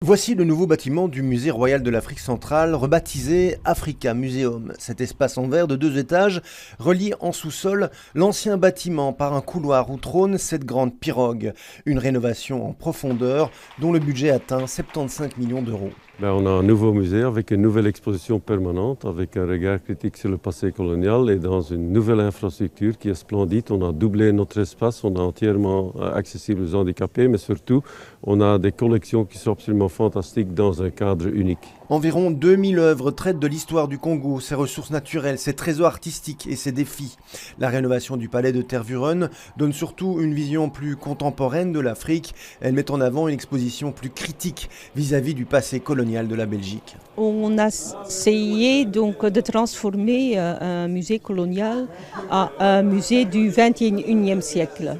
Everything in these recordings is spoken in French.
Voici le nouveau bâtiment du Musée royal de l'Afrique centrale, rebaptisé Africa Museum. Cet espace en verre de 2 étages relie en sous-sol l'ancien bâtiment par un couloir où trône cette grande pirogue. Une rénovation en profondeur dont le budget atteint 75 millions d'euros. On a un nouveau musée avec une nouvelle exposition permanente, avec un regard critique sur le passé colonial et dans une nouvelle infrastructure qui est splendide. On a doublé notre espace, on est entièrement accessible aux handicapés, mais surtout, on a des collections qui sont absolument fantastiques dans un cadre unique. Environ 2000 œuvres traitent de l'histoire du Congo, ses ressources naturelles, ses trésors artistiques et ses défis. La rénovation du palais de Tervuren donne surtout une vision plus contemporaine de l'Afrique. Elle met en avant une exposition plus critique vis-à-vis du passé colonial de la Belgique. On a essayé donc de transformer un musée colonial en un musée du XXIe siècle.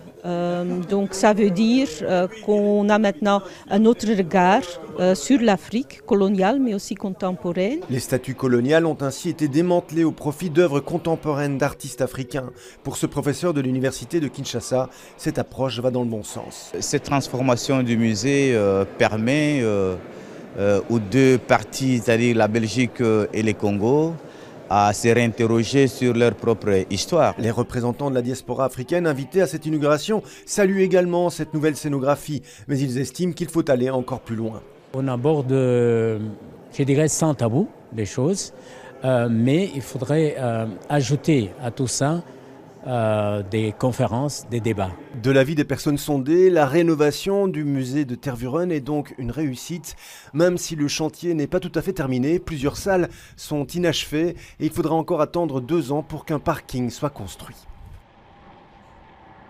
Donc ça veut dire qu'on a maintenant un autre regard sur l'Afrique coloniale mais aussi contemporaine. Les statues coloniales ont ainsi été démantelées au profit d'œuvres contemporaines d'artistes africains. Pour ce professeur de l'université de Kinshasa, cette approche va dans le bon sens. Cette transformation du musée permet aux deux parties, c'est-à-dire la Belgique et le Congo, à se réinterroger sur leur propre histoire. Les représentants de la diaspora africaine invités à cette inauguration saluent également cette nouvelle scénographie, mais ils estiment qu'il faut aller encore plus loin. On aborde, je dirais, sans tabou les choses, mais il faudrait ajouter à tout ça des conférences, des débats. De l'avis des personnes sondées, la rénovation du musée de Tervuren est donc une réussite. Même si le chantier n'est pas tout à fait terminé, plusieurs salles sont inachevées et il faudra encore attendre 2 ans pour qu'un parking soit construit.